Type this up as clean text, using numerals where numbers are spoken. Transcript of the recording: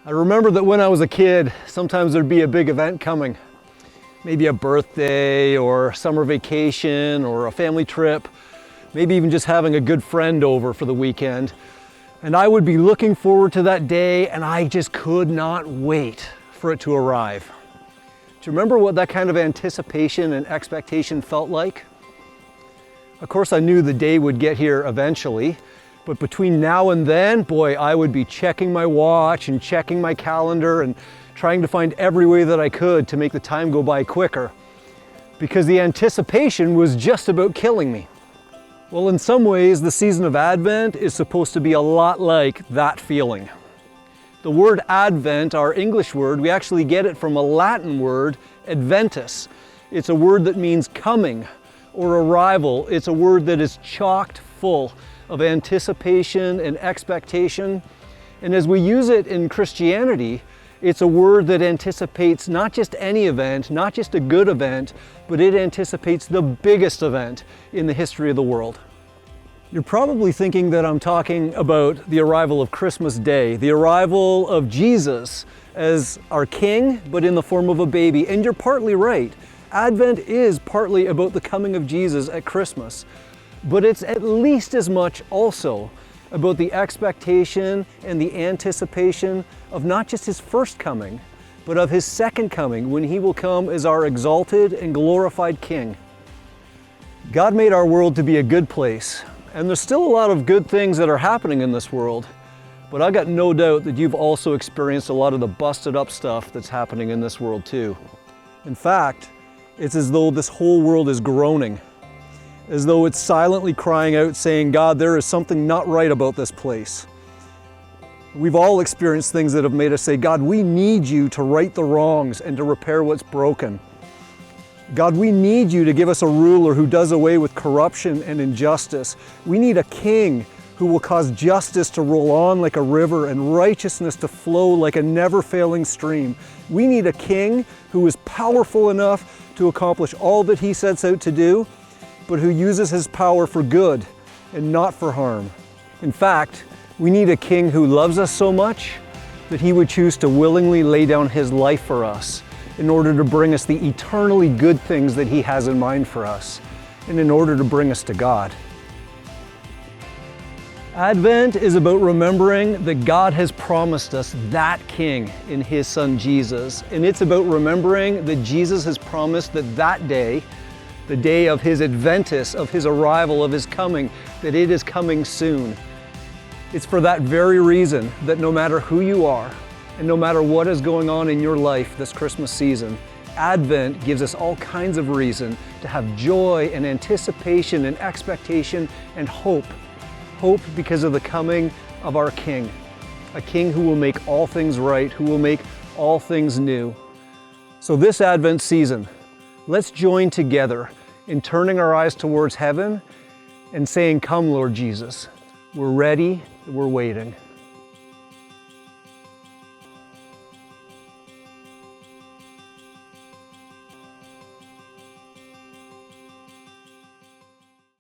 I remember that when I was a kid, sometimes there'd be a big event coming. Maybe a birthday or summer vacation or a family trip, maybe even just having a good friend over for the weekend. And I would be looking forward to that day and I just could not wait for it to arrive. Do you remember what that kind of anticipation and expectation felt like? Of course, I knew the day would get here eventually, but between now and then, boy, I would be checking my watch and checking my calendar and trying to find every way that I could to make the time go by quicker, because the anticipation was just about killing me. Well, in some ways, the season of Advent is supposed to be a lot like that feeling. The word Advent, our English word, we actually get it from a Latin word, adventus. It's a word that means coming or arrival. It's a word that is chocked full of anticipation and expectation. And as we use it in Christianity, it's a word that anticipates not just any event, not just a good event, but it anticipates the biggest event in the history of the world. You're probably thinking that I'm talking about the arrival of Christmas Day, the arrival of Jesus as our King, but in the form of a baby. And you're partly right. Advent is partly about the coming of Jesus at Christmas, but it's at least as much also about the expectation and the anticipation of not just his first coming, but of his second coming, when he will come as our exalted and glorified King. God made our world to be a good place, and there's still a lot of good things that are happening in this world, but I got no doubt that you've also experienced a lot of the busted up stuff that's happening in this world too. In fact, it's as though this whole world is groaning, as though it's silently crying out saying, God, there is something not right about this place. We've all experienced things that have made us say, God, we need you to right the wrongs and to repair what's broken. God, we need you to give us a ruler who does away with corruption and injustice. We need a king who will cause justice to roll on like a river and righteousness to flow like a never-failing stream. We need a king who is powerful enough to accomplish all that he sets out to do, but who uses his power for good and not for harm. In fact, we need a king who loves us so much that he would choose to willingly lay down his life for us in order to bring us the eternally good things that he has in mind for us, and in order to bring us to God. Advent is about remembering that God has promised us that King in his Son Jesus, and it's about remembering that Jesus has promised that that day, the day of his adventus, of his arrival, of his coming, that it is coming soon. It's for that very reason that no matter who you are, and no matter what is going on in your life this Christmas season, Advent gives us all kinds of reason to have joy and anticipation and expectation and hope. Hope because of the coming of our King, a King who will make all things right, who will make all things new. So this Advent season, let's join together in turning our eyes towards heaven and saying, come, Lord Jesus. We're ready, we're waiting.